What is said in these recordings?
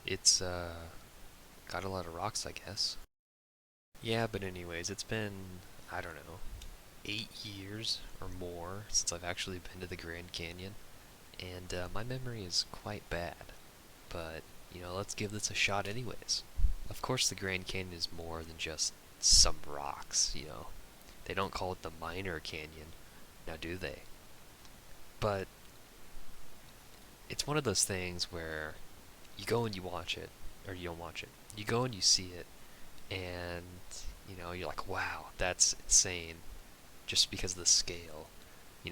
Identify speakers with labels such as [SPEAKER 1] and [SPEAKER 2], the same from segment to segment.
[SPEAKER 1] It's got a lot of rocks, I guess. Yeah, but anyways, it's been, I don't know, 8 years or more since I've actually been to the Grand Canyon, and my memory is quite bad. But, let's give this a shot anyways. Of course, the Grand Canyon is more than just some rocks. They don't call it the Minor Canyon, now do they? But it's one of those things where you go and you watch it, or you don't watch it. You go and you see it, and you're like, wow, that's insane, just because of the scale. You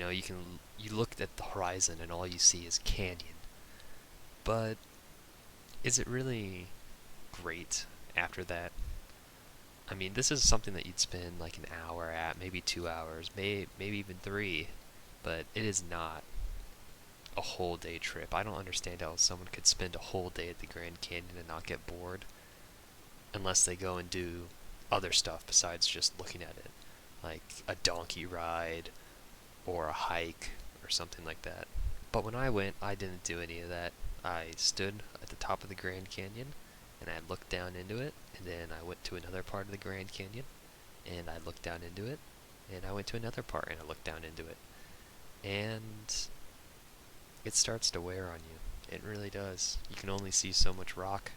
[SPEAKER 1] look at the horizon and all you see is canyon. But is it really great after that? I mean, this is something that you'd spend like an hour at, maybe 2 hours, maybe even three, but it is not a whole day trip. I don't understand how someone could spend a whole day at the Grand Canyon and not get bored unless they go and do other stuff besides just looking at it, like a donkey ride or a hike or something like that. But when I went, I didn't do any of that. I stood at the top of the Grand Canyon and I looked down into it, and then I went to another part of the Grand Canyon and I looked down into it, and I went to another part and I looked down into it. And it starts to wear on you. It really does. You can only see so much rock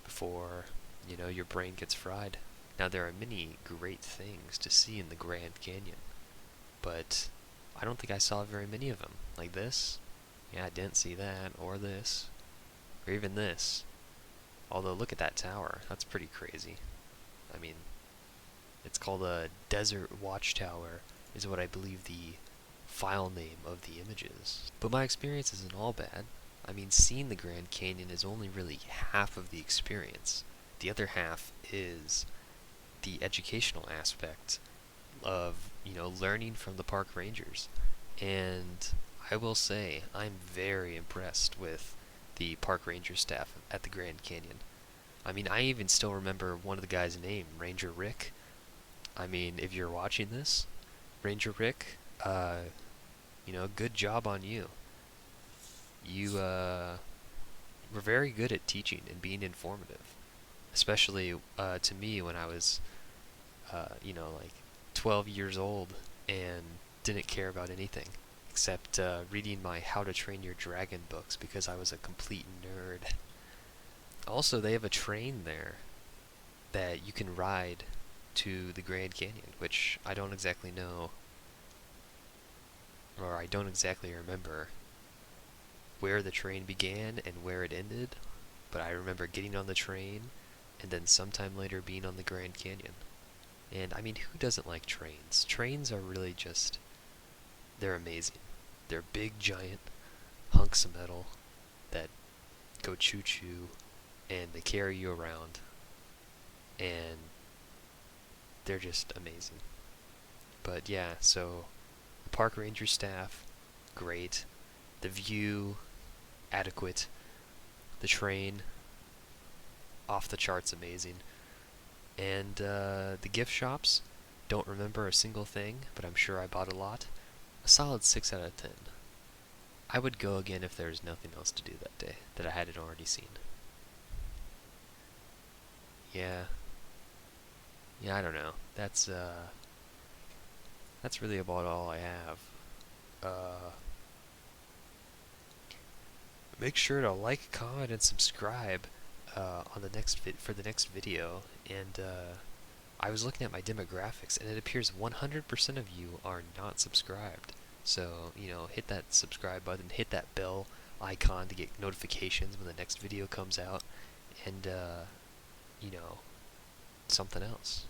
[SPEAKER 1] before, your brain gets fried. Now, there are many great things to see in the Grand Canyon, but I don't think I saw very many of them. Like this. Yeah, I didn't see that, or this, or even this. Although, look at that tower. That's pretty crazy. I mean, it's called a Desert Watchtower, is what I believe the file name of the image is. But my experience isn't all bad. I mean, seeing the Grand Canyon is only really half of the experience. The other half is the educational aspect of, learning from the park rangers. And I will say, I'm very impressed with the park ranger staff at the Grand Canyon. I mean, I even still remember one of the guys' name, Ranger Rick. I mean, if you're watching this, Ranger Rick, good job on you. You were very good at teaching and being informative, especially to me when I was, like 12 years old and didn't care about anything except reading my How to Train Your Dragon books because I was a complete nerd. Also, they have a train there that you can ride to the Grand Canyon, which I don't exactly know, or I don't exactly remember where the train began and where it ended, but I remember getting on the train and then sometime later being on the Grand Canyon. And I mean, who doesn't like trains? Trains are really just, they're amazing. They're big, giant hunks of metal that go choo choo and they carry you around, and they're just amazing. But yeah, so the park ranger staff, great. The view, adequate. The train, off the charts amazing. And the gift shops, don't remember a single thing, but I'm sure I bought a lot. A solid 6 out of 10. I would go again if there was nothing else to do that day that I hadn't already seen. Yeah, yeah, I don't know. That's really about all I have. Uh, Make sure to like, comment, and subscribe on the for the next video. And I was looking at my demographics, and it appears 100% of you are not subscribed. So, hit that subscribe button, hit that bell icon to get notifications when the next video comes out, and, you know, something else.